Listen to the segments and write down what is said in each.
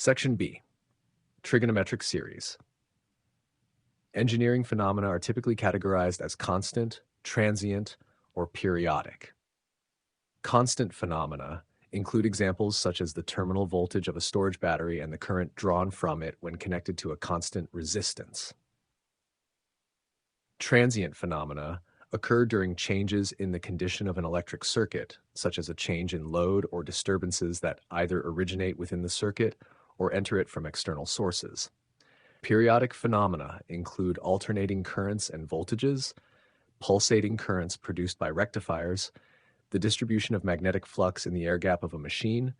Section B. Trigonometric series. Engineering phenomena are typically categorized as constant, transient, or periodic. Constant phenomena include examples such as the terminal voltage of a storage battery and the current drawn from it when connected to a constant resistance. Transient phenomena occur during changes in the condition of an electric circuit, such as a change in load or disturbances that either originate within the circuit or enter it from external sources. Periodic phenomena include alternating currents and voltages, pulsating currents produced by rectifiers, the distribution of magnetic flux in the air gap of a machine,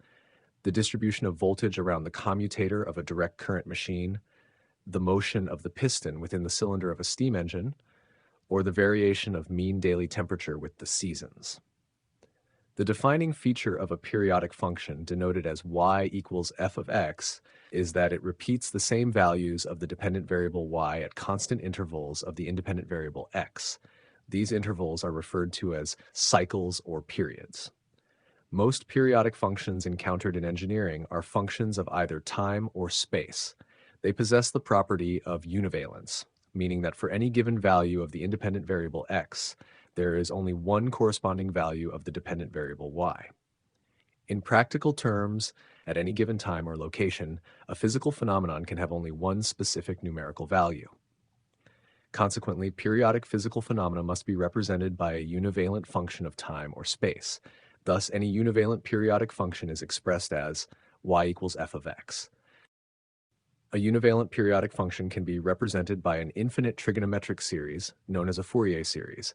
the distribution of voltage around the commutator of a direct current machine, the motion of the piston within the cylinder of a steam engine, or the variation of mean daily temperature with the seasons. The defining feature of a periodic function, denoted as y equals f of x, is that it repeats the same values of the dependent variable y at constant intervals of the independent variable x. These intervals are referred to as cycles or periods. Most periodic functions encountered in engineering are functions of either time or space. They possess the property of univalence, meaning that for any given value of the independent variable x, there is only one corresponding value of the dependent variable y. In practical terms, at any given time or location, a physical phenomenon can have only one specific numerical value. Consequently, periodic physical phenomena must be represented by a univalent function of time or space. Thus, any univalent periodic function is expressed as y equals f of x. A univalent periodic function can be represented by an infinite trigonometric series, known as a Fourier series,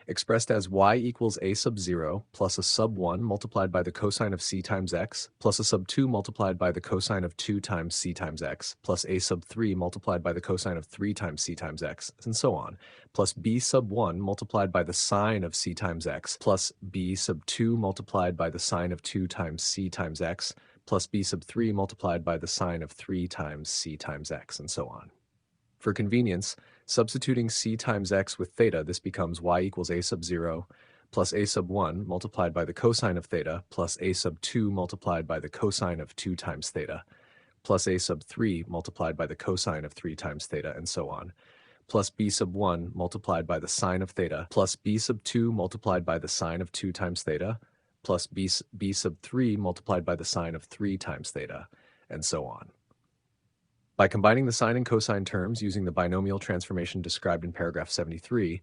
expressed as y equals a sub 0 plus a sub 1 multiplied by the cosine of c times x plus a sub 2 multiplied by the cosine of 2 times c times x plus a sub 3 multiplied by the cosine of 3 times c times x, and so on, plus b sub 1 multiplied by the sine of c times x plus b sub 2 multiplied by the sine of 2 times c times x plus b sub 3 multiplied by the sine of 3 times c times x, and so on. For convenience, substituting c times x with theta, this becomes y equals a sub 0 plus a sub 1 multiplied by the cosine of theta plus a sub 2 multiplied by the cosine of 2 times theta plus a sub 3 multiplied by the cosine of 3 times theta, and so on, plus b sub 1 multiplied by the sine of theta plus b sub 2 multiplied by the sine of 2 times theta plus b sub 3 multiplied by the sine of 3 times theta, and so on. By combining the sine and cosine terms using the binomial transformation described in paragraph 73,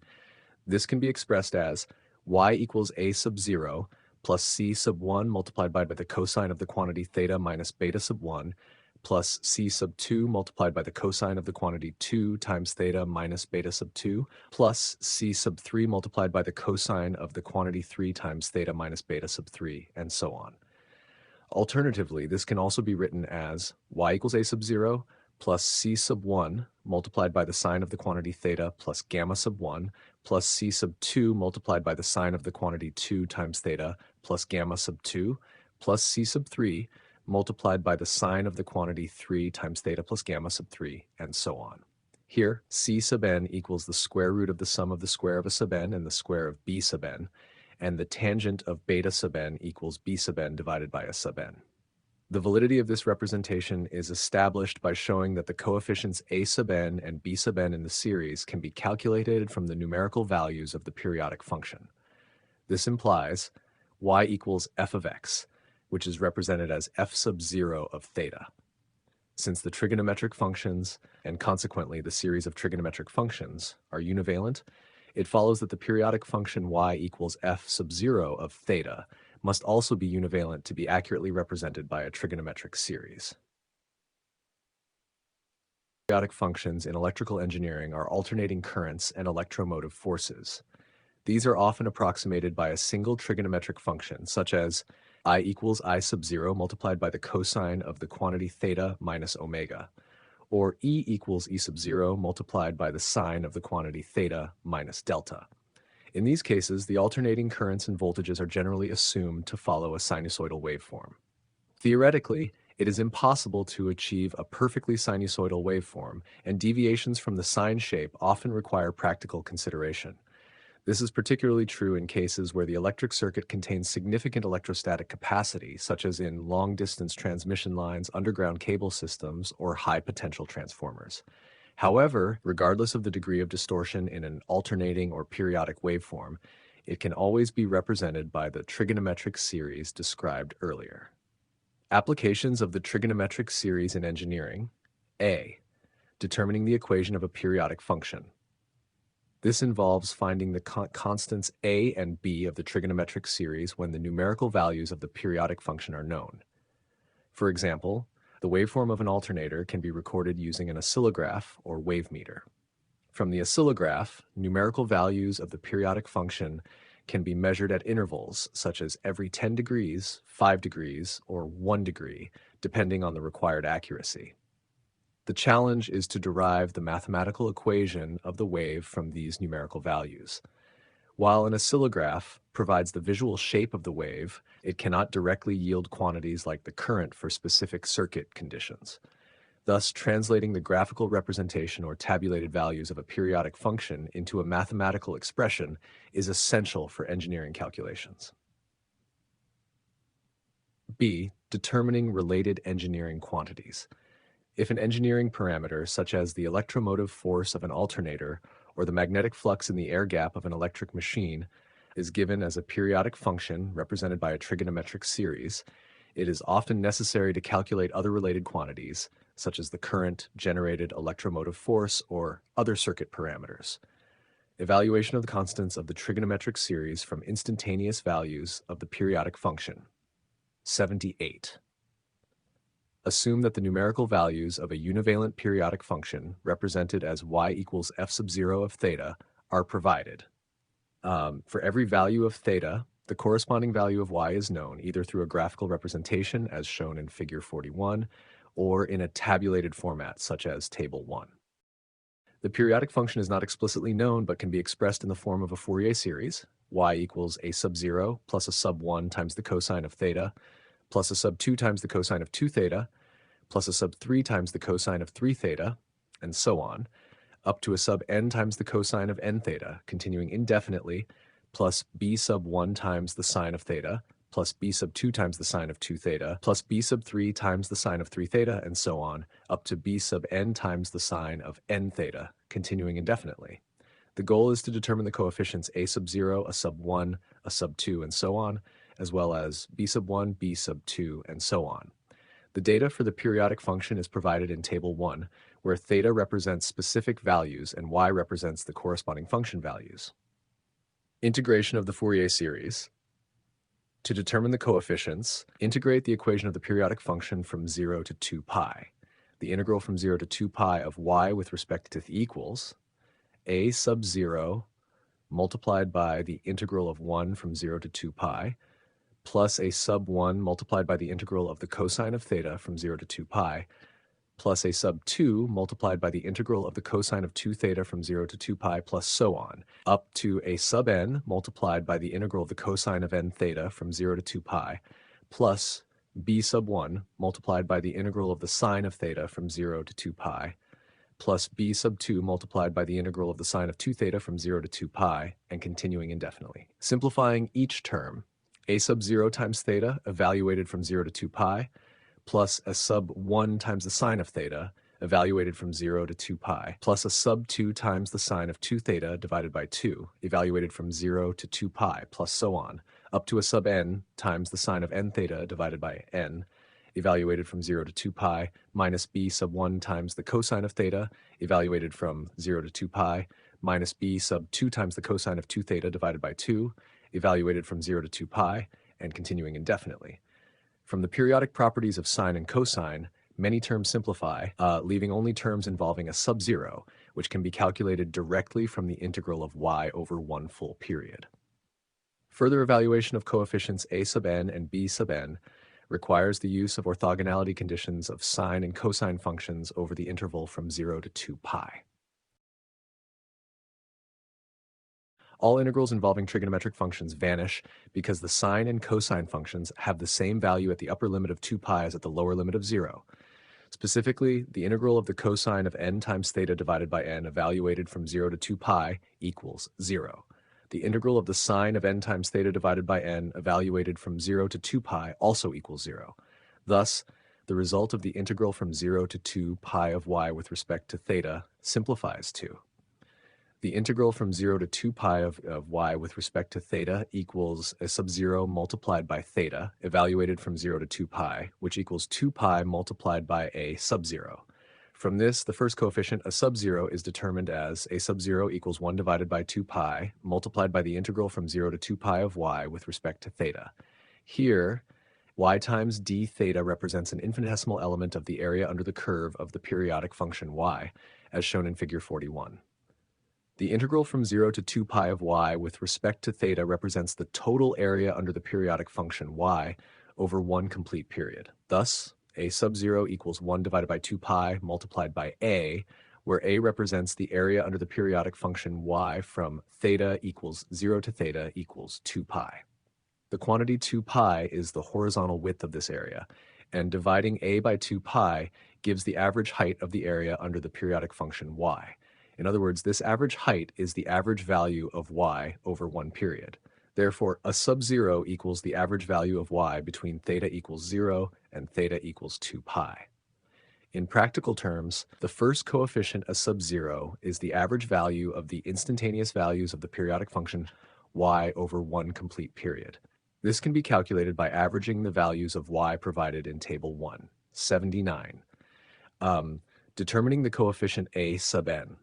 this can be expressed as y equals a sub 0 plus c sub 1 multiplied by the cosine of the quantity theta minus beta sub 1 plus c sub 2 multiplied by the cosine of the quantity 2 times theta minus beta sub 2 plus c sub 3 multiplied by the cosine of the quantity 3 times theta minus beta sub 3, and so on. Alternatively, this can also be written as y equals a sub 0 plus c sub 1 multiplied by the sine of the quantity theta plus gamma sub 1 plus c sub 2 multiplied by the sine of the quantity 2 times theta plus gamma sub 2 plus c sub 3 multiplied by the sine of the quantity 3 times theta plus gamma sub 3, and so on. Here, c sub n equals the square root of the sum of the square of a sub n and the square of b sub n, and the tangent of beta sub n equals b sub n divided by a sub n. The validity of this representation is established by showing that the coefficients a sub n and b sub n in the series can be calculated from the numerical values of the periodic function. This implies y equals f of x, which is represented as f sub 0 of theta. Since the trigonometric functions, and consequently the series of trigonometric functions, are univalent, it follows that the periodic function y equals f sub 0 of theta must also be univalent to be accurately represented by a trigonometric series. Periodic functions in electrical engineering are alternating currents and electromotive forces. These are often approximated by a single trigonometric function, such as I equals I sub 0 multiplied by the cosine of the quantity theta minus omega, or E equals E sub 0 multiplied by the sine of the quantity theta minus delta. In these cases, the alternating currents and voltages are generally assumed to follow a sinusoidal waveform. Theoretically, it is impossible to achieve a perfectly sinusoidal waveform, and deviations from the sine shape often require practical consideration. This is particularly true in cases where the electric circuit contains significant electrostatic capacity, such as in long-distance transmission lines, underground cable systems, or high-potential transformers. However, regardless of the degree of distortion in an alternating or periodic waveform, it can always be represented by the trigonometric series described earlier. Applications of the trigonometric series in engineering. A. Determining the equation of a periodic function. This involves finding the constants a and b of the trigonometric series when the numerical values of the periodic function are known. For example, the waveform of an alternator can be recorded using an oscillograph or wavemeter. From the oscillograph, numerical values of the periodic function can be measured at intervals such as every 10 degrees, 5 degrees, or 1 degree, depending on the required accuracy. The challenge is to derive the mathematical equation of the wave from these numerical values. While an oscillograph provides the visual shape of the wave, it cannot directly yield quantities like the current for specific circuit conditions. Thus, translating the graphical representation or tabulated values of a periodic function into a mathematical expression is essential for engineering calculations. B. Determining related engineering quantities. If an engineering parameter, such as the electromotive force of an alternator or the magnetic flux in the air gap of an electric machine, is given as a periodic function represented by a trigonometric series, it is often necessary to calculate other related quantities, such as the current, generated electromotive force, or other circuit parameters. Evaluation of the constants of the trigonometric series from instantaneous values of the periodic function. 78. Assume that the numerical values of a univalent periodic function, represented as y equals f sub 0 of theta, are provided. For every value of theta, the corresponding value of y is known either through a graphical representation, as shown in Figure 41, or in a tabulated format, such as Table 1. The periodic function is not explicitly known, but can be expressed in the form of a Fourier series, y equals a sub 0 plus a sub 1 times the cosine of theta, plus a sub 2 times the cosine of 2 theta, plus a sub 3 times the cosine of 3 theta, and so on, up to a sub n times the cosine of n theta, continuing indefinitely, plus b sub 1 times the sine of theta, plus b sub 2 times the sine of 2 theta, plus b sub 3 times the sine of 3 theta, and so on, up to b sub n times the sine of n theta, continuing indefinitely. The goal is to determine the coefficients a sub 0, a sub 1, a sub 2, and so on, as well as b sub 1, b sub 2, and so on. The data for the periodic function is provided in Table 1, where theta represents specific values and y represents the corresponding function values. Integration of the Fourier series. To determine the coefficients, integrate the equation of the periodic function from 0 to 2 pi. The integral from 0 to 2 pi of y with respect to equals a sub 0 multiplied by the integral of 1 from 0 to 2 pi plus a sub 1 multiplied by the integral of the cosine of theta from 0 to 2 pi, plus a sub 2 multiplied by the integral of the cosine of 2 theta from 0 to 2 pi, plus so on, up to a sub n multiplied by the integral of the cosine of n theta from 0 to 2 pi, plus b sub 1 multiplied by the integral of the sine of theta from 0 to 2 pi, plus b sub 2 multiplied by the integral of the sine of 2 theta from 0 to 2 pi, and continuing indefinitely. Simplifying each term, a sub 0 times theta, evaluated from 0 to 2 pi, plus a sub 1 times the sine of theta, evaluated from 0 to 2 pi, plus a sub 2 times the sine of 2 theta divided by 2, evaluated from 0 to 2 pi, plus so on, up to a sub n times the sine of n theta divided by n, evaluated from 0 to 2 pi, minus b sub 1 times the cosine of theta, evaluated from 0 to 2 pi, minus b sub 2 times the cosine of 2 theta divided by 2, evaluated from 0 to 2 pi, and continuing indefinitely. From the periodic properties of sine and cosine, many terms simplify, leaving only terms involving a sub-zero, which can be calculated directly from the integral of y over one full period. Further evaluation of coefficients a sub n and b sub n requires the use of orthogonality conditions of sine and cosine functions over the interval from 0 to 2 pi. All integrals involving trigonometric functions vanish because the sine and cosine functions have the same value at the upper limit of 2 pi as at the lower limit of 0. Specifically, the integral of the cosine of n times theta divided by n evaluated from 0 to 2 pi equals 0. The integral of the sine of n times theta divided by n evaluated from 0 to 2 pi also equals 0. Thus, the result of the integral from 0 to 2 pi of y with respect to theta simplifies to the integral from 0 to 2 pi of y with respect to theta equals a sub 0 multiplied by theta, evaluated from 0 to 2 pi, which equals 2 pi multiplied by a sub 0. From this, the first coefficient, a sub 0, is determined as a sub 0 equals 1 divided by 2 pi, multiplied by the integral from 0 to 2 pi of y with respect to theta. Here, y times d theta represents an infinitesimal element of the area under the curve of the periodic function y, as shown in figure 41. The integral from 0 to 2 pi of y with respect to theta represents the total area under the periodic function y over one complete period. Thus, a sub 0 equals 1 divided by 2 pi multiplied by a, where a represents the area under the periodic function y from theta equals 0 to theta equals 2 pi. The quantity 2 pi is the horizontal width of this area, and dividing a by 2 pi gives the average height of the area under the periodic function y. In other words, this average height is the average value of y over one period. Therefore, a sub 0 equals the average value of y between theta equals 0 and theta equals 2 pi. In practical terms, the first coefficient, a sub 0, is the average value of the instantaneous values of the periodic function y over one complete period. This can be calculated by averaging the values of y provided in Table 1, 79. Determining the coefficient a sub n.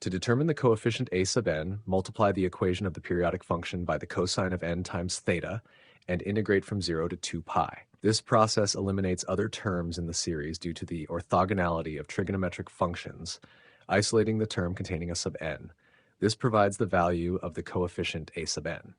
To determine the coefficient a sub n, multiply the equation of the periodic function by the cosine of n times theta and integrate from 0 to 2 pi. This process eliminates other terms in the series due to the orthogonality of trigonometric functions, isolating the term containing a sub n. This provides the value of the coefficient a sub n.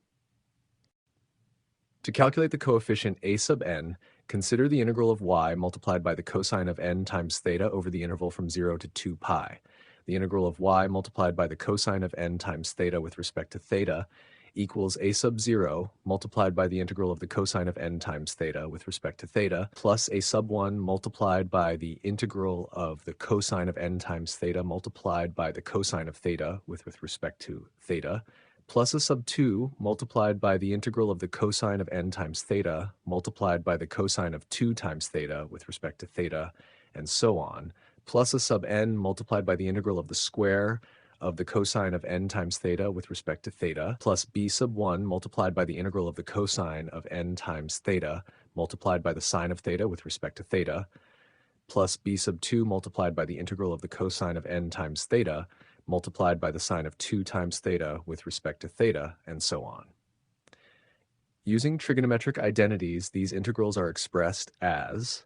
To calculate the coefficient a sub n, consider the integral of y multiplied by the cosine of n times theta over the interval from 0 to 2 pi. The integral of y multiplied by the cosine of n times theta with respect to theta equals a sub 0 multiplied by the integral of the cosine of n times theta with respect to theta plus a sub 1 multiplied by the integral of the cosine of n times theta multiplied by the cosine of theta with respect to theta plus a sub 2 multiplied by the integral of the cosine of n times theta multiplied by the cosine of 2 times theta with respect to theta, and so on, plus a sub n multiplied by the integral of the square of the cosine of n times theta with respect to theta, plus b sub 1 multiplied by the integral of the cosine of n times theta multiplied by the sine of theta with respect to theta, plus b sub 2 multiplied by the integral of the cosine of n times theta multiplied by the sine of 2 times theta with respect to theta, and so on. Using trigonometric identities, these integrals are expressed as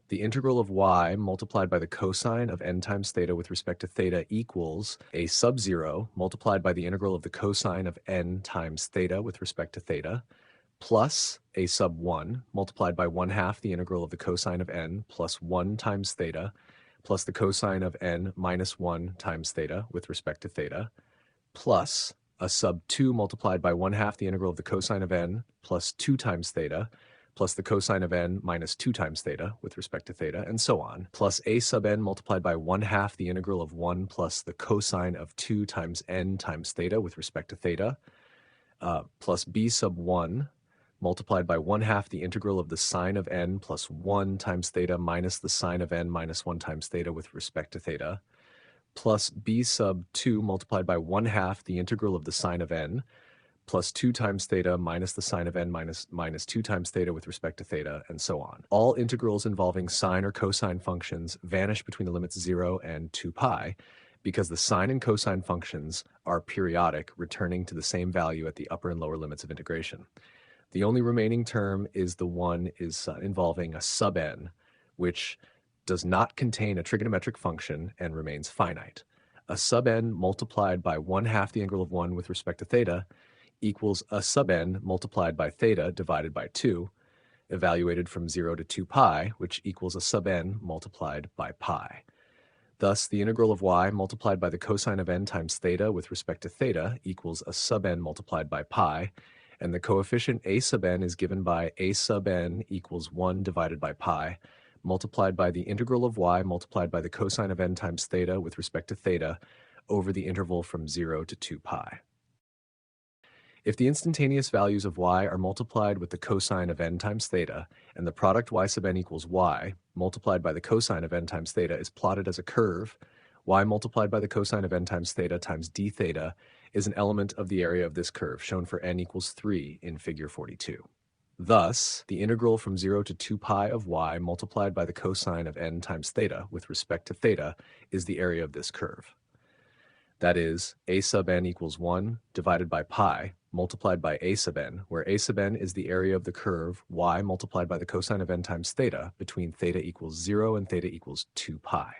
the integral of y multiplied by the cosine of n times theta with respect to theta equals a sub 0 multiplied by the integral of the cosine of n times theta with respect to theta plus a sub 1 multiplied by 1/2 the integral of the cosine of n plus 1 times theta plus the cosine of n minus 1 times theta with respect to theta plus a sub 2 multiplied by 1/2 the integral of the cosine of n plus 2 times theta plus the cosine of n minus 2 times theta with respect to theta, and so on, plus a sub n multiplied by 1/2 the integral of 1 plus the cosine of 2 times n times theta with respect to theta, plus b sub 1 multiplied by 1/2 the integral of the sine of n plus 1 times theta minus the sine of n minus 1 times theta with respect to theta, plus b sub 2 multiplied by 1/2 the integral of the sine of n plus 2 times theta minus the sine of n minus 2 times theta with respect to theta, and so on. All integrals involving sine or cosine functions vanish between the limits 0 and 2 pi because the sine and cosine functions are periodic, returning to the same value at the upper and lower limits of integration. The only remaining term is the one involving a sub n, which does not contain a trigonometric function and remains finite. A sub n multiplied by 1/2 the integral of 1 with respect to theta equals a sub n multiplied by theta divided by 2, evaluated from 0 to 2 pi, which equals a sub n multiplied by pi. Thus, the integral of y multiplied by the cosine of n times theta with respect to theta equals a sub n multiplied by pi, and the coefficient a sub n is given by a sub n equals 1 divided by pi, multiplied by the integral of y multiplied by the cosine of n times theta with respect to theta over the interval from 0 to 2 pi. If the instantaneous values of y are multiplied with the cosine of n times theta, and the product y sub n equals y multiplied by the cosine of n times theta is plotted as a curve, y multiplied by the cosine of n times theta times d theta is an element of the area of this curve, shown for n equals 3 in figure 42. Thus, the integral from 0 to 2 pi of y multiplied by the cosine of n times theta with respect to theta is the area of this curve. That is, a sub n equals 1 divided by pi multiplied by a sub n, where a sub n is the area of the curve y multiplied by the cosine of n times theta between theta equals 0 and theta equals 2 pi.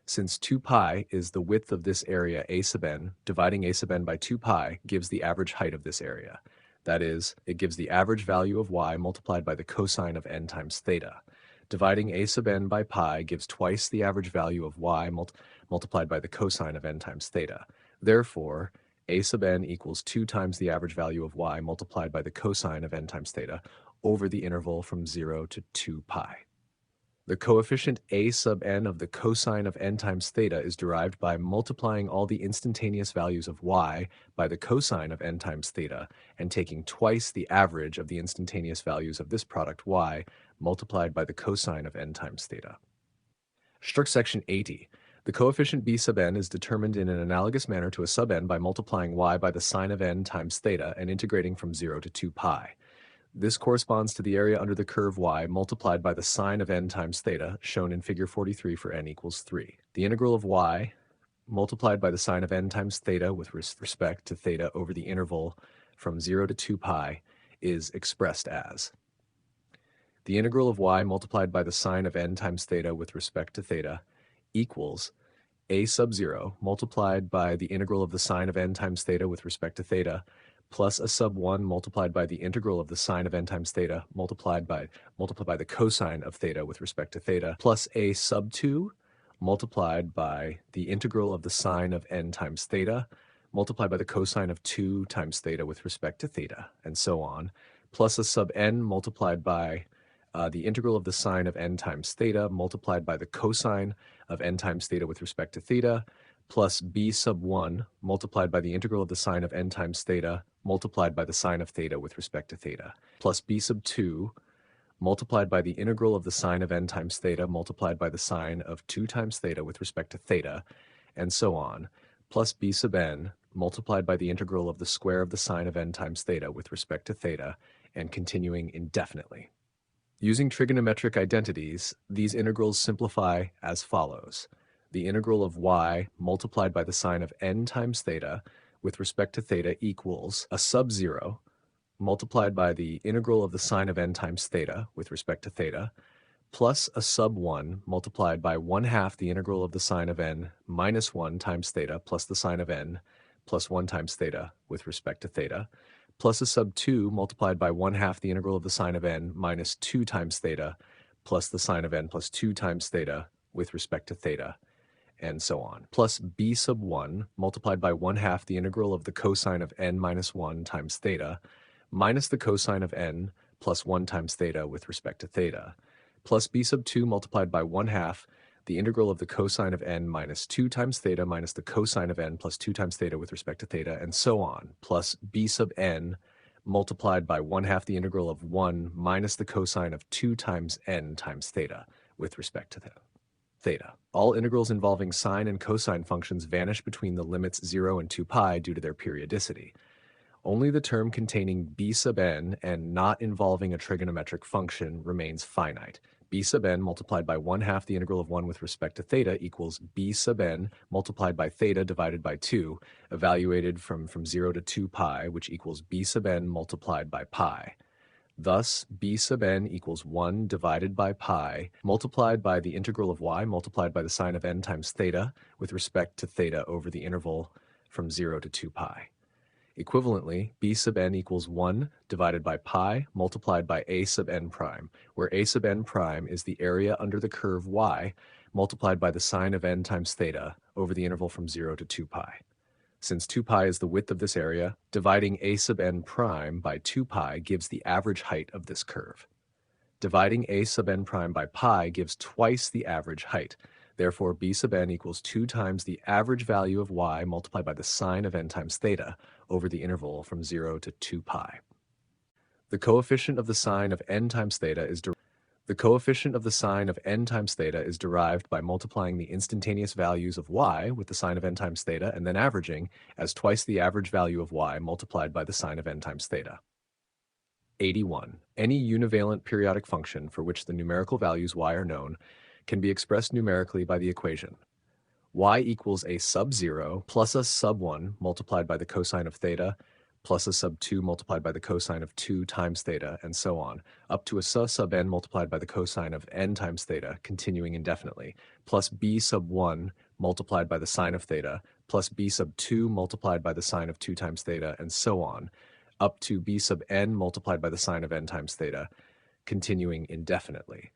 Since 2 pi is the width of this area a sub n, dividing a sub n by 2 pi gives the average height of this area. That is, it gives the average value of y multiplied by the cosine of n times theta. Dividing a sub n by pi gives twice the average value of y multiplied by the cosine of n times theta. Therefore, a sub n equals 2 times the average value of y multiplied by the cosine of n times theta over the interval from 0 to 2 pi. The coefficient a sub n of the cosine of n times theta is derived by multiplying all the instantaneous values of y by the cosine of n times theta and taking twice the average of the instantaneous values of this product y multiplied by the cosine of n times theta. Struct section 80. The coefficient b sub n is determined in an analogous manner to a sub n by multiplying y by the sine of n times theta and integrating from 0 to 2 pi. This corresponds to the area under the curve y multiplied by the sine of n times theta, shown in figure 43 for n equals 3. The integral of y multiplied by the sine of n times theta with respect to theta over the interval from 0 to 2 pi is expressed as the integral of y multiplied by the sine of n times theta with respect to theta equals a sub 0 multiplied by the integral of the sine of n times theta with respect to theta plus a sub 1 multiplied by the integral of the sine of n times theta multiplied by the cosine of theta with respect to theta plus a sub 2 multiplied by the integral of the sine of n times theta multiplied by the cosine of 2 times theta with respect to theta, and so on, plus a sub n multiplied by the integral of the sine of n times theta multiplied by the cosine of n times theta with respect to theta, plus b sub 1 multiplied by the integral of the sine of n times theta multiplied by the sine of theta with respect to theta, plus b sub 2 multiplied by the integral of the sine of n times theta multiplied by the sine of 2 times theta with respect to theta, and so on, plus b sub n multiplied by the integral of the square of the sine of n times theta with respect to theta, and continuing indefinitely. Using trigonometric identities, these integrals simplify as follows. The integral of y multiplied by the sine of n times theta with respect to theta equals a sub 0 multiplied by the integral of the sine of n times theta with respect to theta plus a sub 1 multiplied by 1/2 the integral of the sine of n minus 1 times theta plus the sine of n plus 1 times theta with respect to theta plus a sub 2 multiplied by 1/2 the integral of the sine of n minus 2 times theta plus the sine of n plus 2 times theta with respect to theta, and so on, plus b sub 1 multiplied by 1/2 the integral of the cosine of n minus 1 times theta minus the cosine of n plus 1 times theta with respect to theta, plus b sub 2 multiplied by 1/2 the integral of the cosine of n minus 2 times theta minus the cosine of n plus 2 times theta with respect to theta, and so on, plus b sub n multiplied by 1/2 the integral of 1 minus the cosine of 2 times n times theta with respect to theta. All integrals involving sine and cosine functions vanish between the limits 0 and 2 pi due to their periodicity. Only the term containing b sub n and not involving a trigonometric function remains finite. B sub n multiplied by 1/2 the integral of 1 with respect to theta equals b sub n multiplied by theta divided by 2, evaluated from 0 to 2 pi, which equals b sub n multiplied by pi. Thus, b sub n equals 1 divided by pi multiplied by the integral of y multiplied by the sine of n times theta with respect to theta over the interval from 0 to 2 pi. Equivalently, b sub n equals 1 divided by pi multiplied by a sub n prime, where a sub n prime is the area under the curve y multiplied by the sine of n times theta over the interval from 0 to 2 pi. Since 2 pi is the width of this area, dividing a sub n prime by 2 pi gives the average height of this curve. Dividing a sub n prime by pi gives twice the average height. Therefore, b sub n equals 2 times the average value of y multiplied by the sine of n times theta over the interval from 0 to 2 pi. The coefficient of the sine of n times theta is derived by multiplying the instantaneous values of y with the sine of n times theta and then averaging as twice the average value of y multiplied by the sine of n times theta. 81. Any univalent periodic function for which the numerical values y are known can be expressed numerically by the equation y equals a sub 0 plus a sub 1 multiplied by the cosine of theta plus a sub 2 multiplied by the cosine of 2 times theta, and so on, up to a sub n multiplied by the cosine of n times theta, continuing indefinitely, plus b sub 1 multiplied by the sine of theta, plus b sub 2 multiplied by the sine of 2 times theta, and so on, up to b sub n multiplied by the sine of n times theta, continuing indefinitely.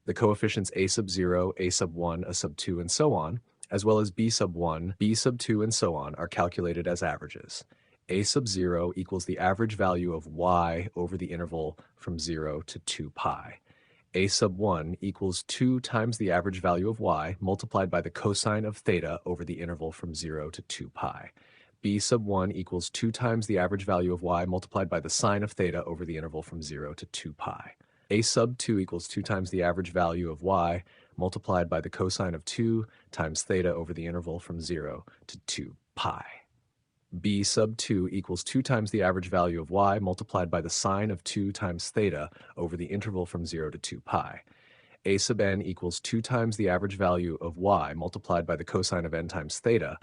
The coefficients a sub 0, a sub 1, a sub 2, and so on, as well as b sub 1, b sub 2, and so on, are calculated as averages. A sub 0 equals the average value of y over the interval from 0 to 2 pi. A sub 1 equals 2 times the average value of y multiplied by the cosine of theta over the interval from 0 to 2 pi. B sub 1 equals 2 times the average value of y multiplied by the sine of theta over the interval from 0 to 2 pi. A sub 2 equals 2 times the average value of y multiplied by the cosine of 2 times theta over the interval from 0 to 2 pi. B sub 2 equals 2 times the average value of y multiplied by the sine of 2 times theta over the interval from 0 to 2 pi. A sub n equals 2 times the average value of y multiplied by the cosine of n times theta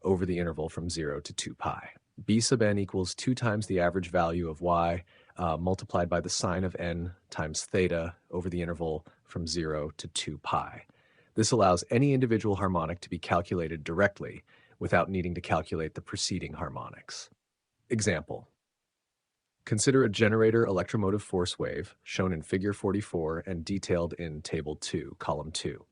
over the interval from 0 to 2 pi. B sub n equals 2 times the average value of y multiplied by the sine of n times theta over the interval from 0 to 2 pi. This allows any individual harmonic to be calculated directly without needing to calculate the preceding harmonics. Example. Consider a generator electromotive force wave, shown in Figure 44 and detailed in Table 2, Column 2.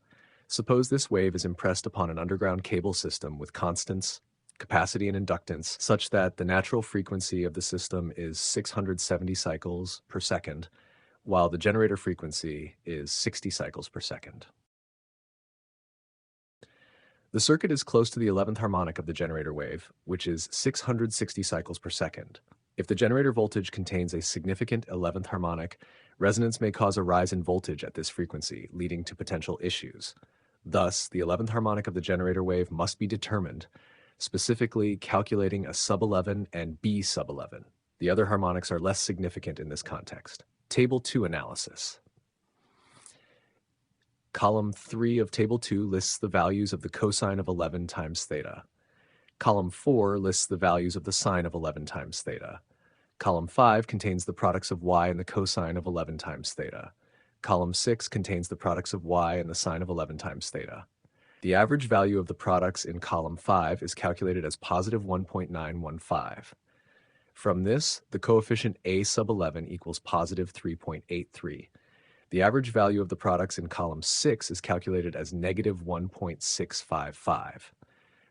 Suppose this wave is impressed upon an underground cable system with constants, capacity, and inductance such that the natural frequency of the system is 670 cycles per second, while the generator frequency is 60 cycles per second. The circuit is close to the 11th harmonic of the generator wave, which is 660 cycles per second. If the generator voltage contains a significant 11th harmonic, resonance may cause a rise in voltage at this frequency, leading to potential issues. Thus, the 11th harmonic of the generator wave must be determined, specifically calculating a sub 11 and b sub 11. The other harmonics are less significant in this context. Table 2 analysis. Column 3 of Table 2 lists the values of the cosine of 11 times theta. Column 4 lists the values of the sine of 11 times theta. Column 5 contains the products of y and the cosine of 11 times theta. Column 6 contains the products of y and the sine of 11 times theta. The average value of the products in column 5 is calculated as positive 1.915. From this, the coefficient a sub 11 equals positive 3.83. The average value of the products in column 6 is calculated as negative 1.655.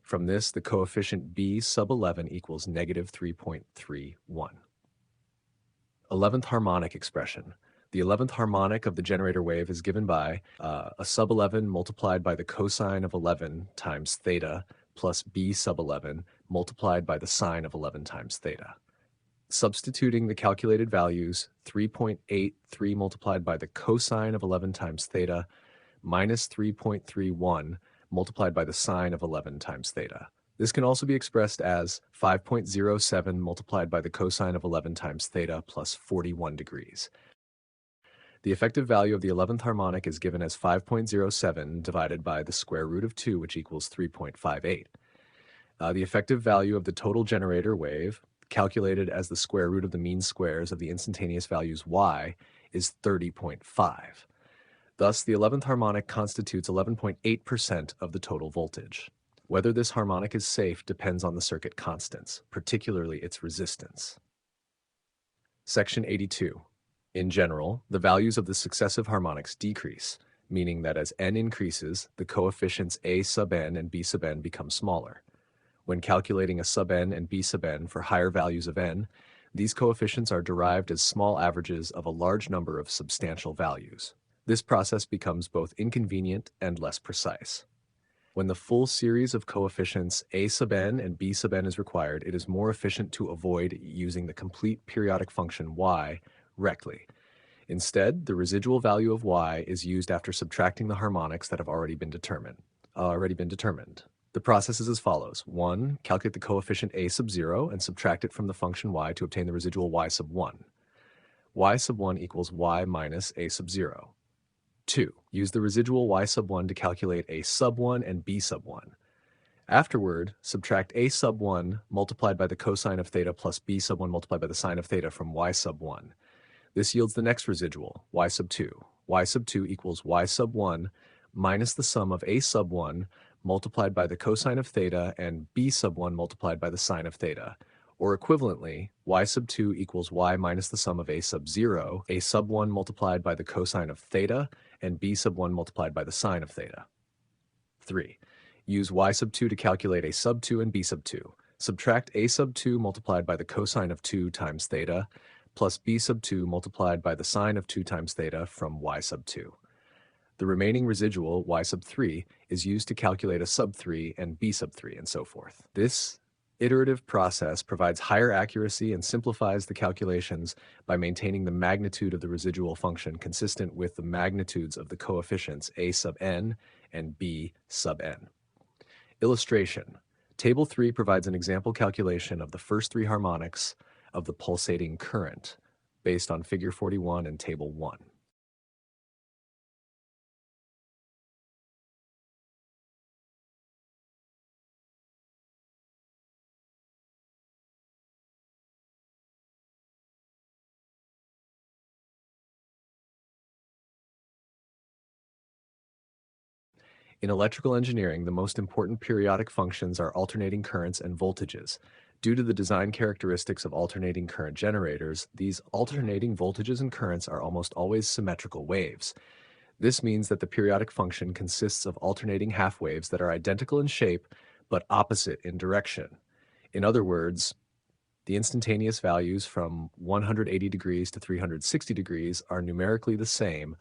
From this, the coefficient b sub 11 equals negative 3.31. 11th harmonic expression. The 11th harmonic of the generator wave is given by a sub 11 multiplied by the cosine of 11 times theta plus b sub 11 multiplied by the sine of 11 times theta. Substituting the calculated values, 3.83 multiplied by the cosine of 11 times theta minus 3.31 multiplied by the sine of 11 times theta. This can also be expressed as 5.07 multiplied by the cosine of 11 times theta plus 41 degrees. The effective value of the 11th harmonic is given as 5.07 divided by the square root of 2, which equals 3.58. The effective value of the total generator wave, calculated as the square root of the mean squares of the instantaneous values y, is 30.5. Thus, the 11th harmonic constitutes 11.8% of the total voltage. Whether this harmonic is safe depends on the circuit constants, particularly its resistance. Section 82. In general, the values of the successive harmonics decrease, meaning that as n increases, the coefficients a sub n and b sub n become smaller. When calculating a sub n and b sub n for higher values of n, these coefficients are derived as small averages of a large number of substantial values. This process becomes both inconvenient and less precise. When the full series of coefficients a sub n and b sub n is required, it is more efficient to avoid using the complete periodic function y rectly. Instead, the residual value of y is used after subtracting the harmonics that have already been determined. The process is as follows. 1. Calculate the coefficient a sub 0 and subtract it from the function y to obtain the residual y sub 1. Y sub 1 equals y minus a sub 0. 2. Use the residual y sub 1 to calculate a sub 1 and b sub 1. Afterward, subtract a sub 1 multiplied by the cosine of theta plus b sub 1 multiplied by the sine of theta from y sub 1. This yields the next residual, y sub 2. Y sub 2 equals y sub 1 minus the sum of a sub 1 multiplied by the cosine of theta and b sub 1 multiplied by the sine of theta. Or equivalently, y sub 2 equals y minus the sum of a sub 0, a sub 1 multiplied by the cosine of theta, and b sub 1 multiplied by the sine of theta. 3. Use y sub 2 to calculate a sub 2 and b sub 2. Subtract a sub 2 multiplied by the cosine of 2 times theta, plus b sub 2 multiplied by the sine of 2 times theta from y sub 2. The remaining residual, y sub 3, is used to calculate a sub 3 and b sub 3, and so forth. This iterative process provides higher accuracy and simplifies the calculations by maintaining the magnitude of the residual function consistent with the magnitudes of the coefficients a sub n and b sub n. Illustration. Table 3 provides an example calculation of the first three harmonics of the pulsating current based on Figure 41 and Table 1. In electrical engineering, the most important periodic functions are alternating currents and voltages. Due to the design characteristics of alternating current generators, these alternating voltages and currents are almost always symmetrical waves. This means that the periodic function consists of alternating half waves that are identical in shape but opposite in direction. In other words, the instantaneous values from 180 degrees to 360 degrees are numerically the same,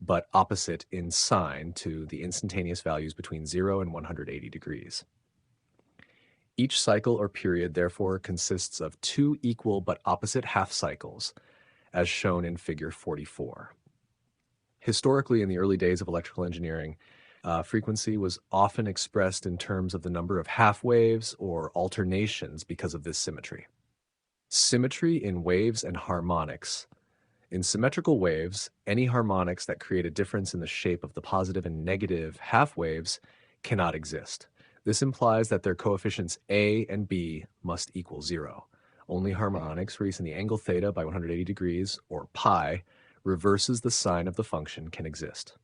but opposite in sign to the instantaneous values between 0 and 180 degrees. Each cycle or period therefore consists of two equal but opposite half cycles, as shown in Figure 44. Historically, in the early days of electrical engineering, frequency was often expressed in terms of the number of half waves or alternations because of this symmetry. Symmetry in waves and harmonics. In symmetrical waves, any harmonics that create a difference in the shape of the positive and negative half waves cannot exist. This implies that their coefficients a and b must equal 0. Only harmonics where using the angle theta by 180 degrees, or pi, reverses the sign of the function can exist.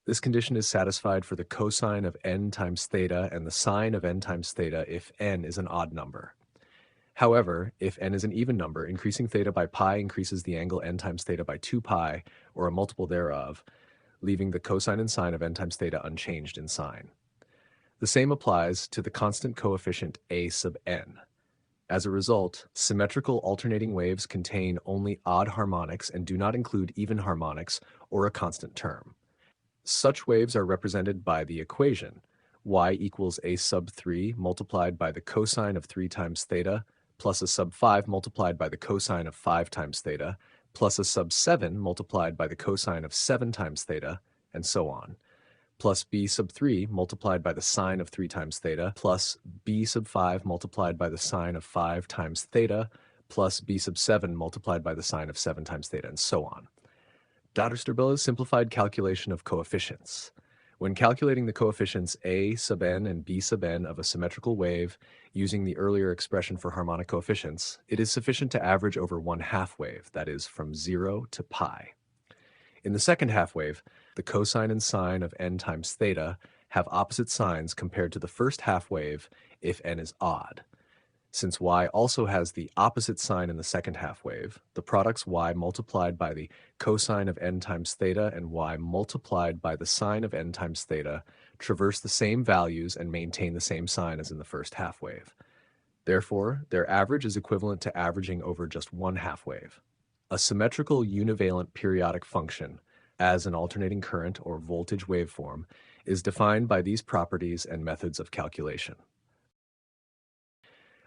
This condition is satisfied for the cosine of n times theta and the sine of n times theta if n is an odd number. However, if n is an even number, increasing theta by pi increases the angle n times theta by 2 pi, or a multiple thereof, leaving the cosine and sine of n times theta unchanged in sign. The same applies to the constant coefficient a sub n. As a result, symmetrical alternating waves contain only odd harmonics and do not include even harmonics or a constant term. Such waves are represented by the equation y equals a sub 3 multiplied by the cosine of 3 times theta plus a sub 5 multiplied by the cosine of 5 times theta, plus a sub 7 multiplied by the cosine of 7 times theta, and so on, plus b sub 3 multiplied by the sine of 3 times theta, plus b sub 5 multiplied by the sine of 5 times theta, plus b sub 7 multiplied by the sine of 7 times theta, and so on. Dotter's simplified calculation of coefficients. When calculating the coefficients a sub n and b sub n of a symmetrical wave using the earlier expression for harmonic coefficients, it is sufficient to average over one half wave, that is, from 0 to pi. In the second half wave, the cosine and sine of n times theta have opposite signs compared to the first half wave if n is odd. Since y also has the opposite sign in the second half wave, the products y multiplied by the cosine of n times theta and y multiplied by the sine of n times theta traverse the same values and maintain the same sign as in the first half wave. Therefore, their average is equivalent to averaging over just one half wave. A symmetrical univalent periodic function as an alternating current or voltage waveform is defined by these properties and methods of calculation.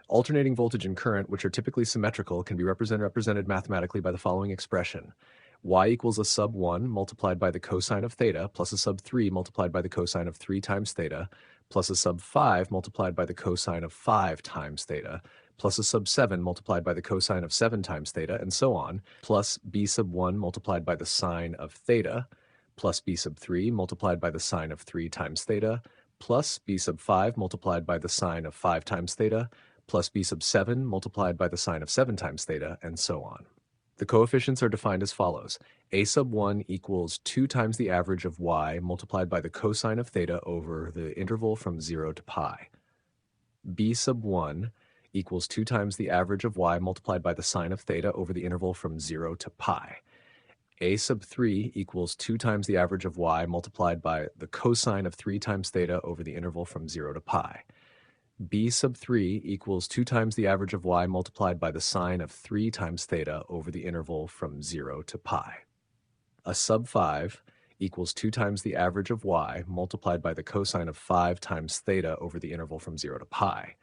Alternating voltage and current, which are typically symmetrical, can be represented mathematically by the following expression. Y equals a sub 1 multiplied by the cosine of theta plus a sub 3 multiplied by the cosine of 3 times theta plus a sub 5 multiplied by the cosine of 5 times theta plus a sub 7 multiplied by the cosine of 7 times theta, and so on, plus b sub 1 multiplied by the sine of theta plus b sub 3 multiplied by the sine of 3 times theta plus b sub 5 multiplied by the sine of 5 times theta plus b sub 7 multiplied by the sine of 7 times theta, and so on. The coefficients are defined as follows. A sub 1 equals 2 times the average of y multiplied by the cosine of theta over the interval from 0 to pi. B sub 1 equals 2 times the average of y multiplied by the sine of theta over the interval from 0 to pi. A sub 3 equals 2 times the average of y multiplied by the cosine of 3 times theta over the interval from 0 to pi. B sub 3 equals 2 times the average of y multiplied by the sine of 3 times theta over the interval from 0 to pi. A sub 5 equals 2 times the average of y multiplied by the cosine of 5 times theta over the interval from 0 to pi.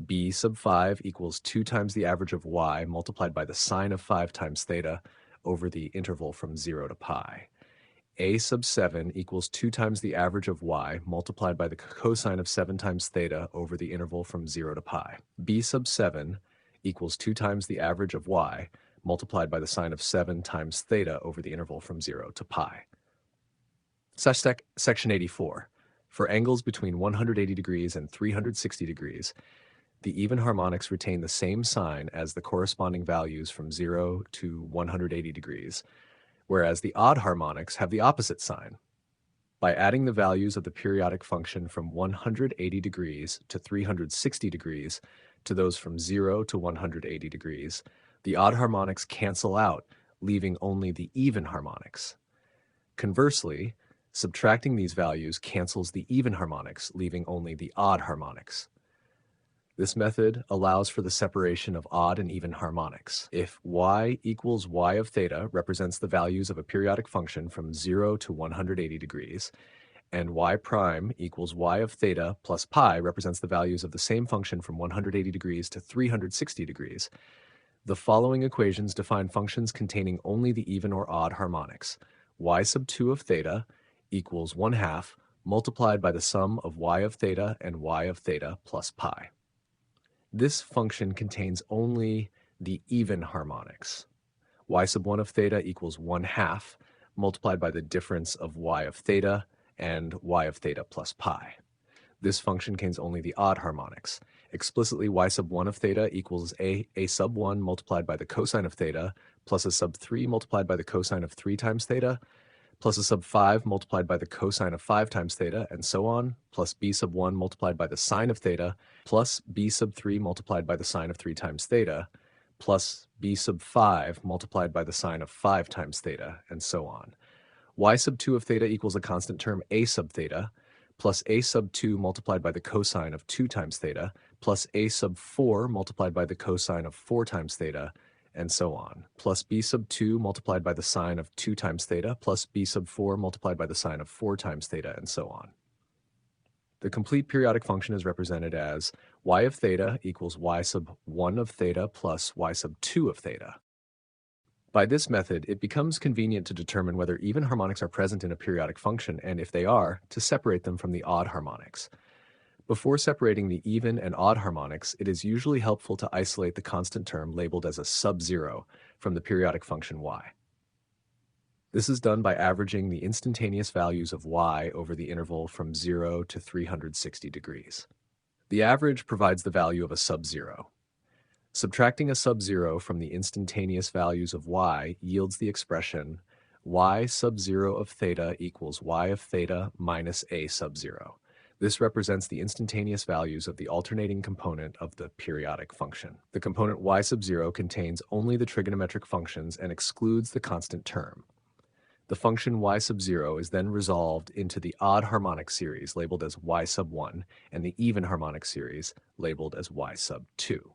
B sub 5 equals 2 times the average of y multiplied by the sine of 5 times theta over the interval from 0 to pi. A sub 7 equals 2 times the average of y multiplied by the cosine of 7 times theta over the interval from 0 to pi. B sub 7 equals 2 times the average of y multiplied by the sine of 7 times theta over the interval from 0 to pi. Section 84. For angles between 180 degrees and 360 degrees, the even harmonics retain the same sign as the corresponding values from 0 to 180 degrees, whereas the odd harmonics have the opposite sign. By adding the values of the periodic function from 180 degrees to 360 degrees to those from 0 to 180 degrees, the odd harmonics cancel out, leaving only the even harmonics. Conversely, subtracting these values cancels the even harmonics, leaving only the odd harmonics. This method allows for the separation of odd and even harmonics. If y equals y of theta represents the values of a periodic function from 0 to 180 degrees, and y prime equals y of theta plus pi represents the values of the same function from 180 degrees to 360 degrees, the following equations define functions containing only the even or odd harmonics. Y sub 2 of theta equals 1/2 multiplied by the sum of y of theta and y of theta plus pi. This function contains only the even harmonics. Y sub 1 of theta equals 1/2 multiplied by the difference of y of theta and y of theta plus pi. This function contains only the odd harmonics. Explicitly, y sub 1 of theta equals a sub 1 multiplied by the cosine of theta plus a sub 3 multiplied by the cosine of 3 times theta plus a sub 5 multiplied by the cosine of 5 times theta, and so on, plus b sub 1 multiplied by the sine of theta, plus b sub 3 multiplied by the sine of 3 times theta, plus b sub 5 multiplied by the sine of 5 times theta, and so on. Y sub 2 of theta equals a constant term a sub theta, plus a sub 2 multiplied by the cosine of 2 times theta, plus a sub 4 multiplied by the cosine of 4 times theta, and so on, plus b sub 2 multiplied by the sine of 2 times theta, plus b sub 4 multiplied by the sine of 4 times theta, and so on. The complete periodic function is represented as y of theta equals y sub 1 of theta plus y sub 2 of theta. By this method, it becomes convenient to determine whether even harmonics are present in a periodic function, and if they are, to separate them from the odd harmonics. Before separating the even and odd harmonics, it is usually helpful to isolate the constant term labeled as a sub-zero from the periodic function y. This is done by averaging the instantaneous values of y over the interval from 0 to 360 degrees. The average provides the value of a sub-zero. Subtracting a sub-zero from the instantaneous values of y yields the expression y sub-zero of theta equals y of theta minus a sub-zero. This represents the instantaneous values of the alternating component of the periodic function. The component y sub 0 contains only the trigonometric functions and excludes the constant term. The function y sub 0 is then resolved into the odd harmonic series labeled as y sub 1 and the even harmonic series labeled as y sub 2.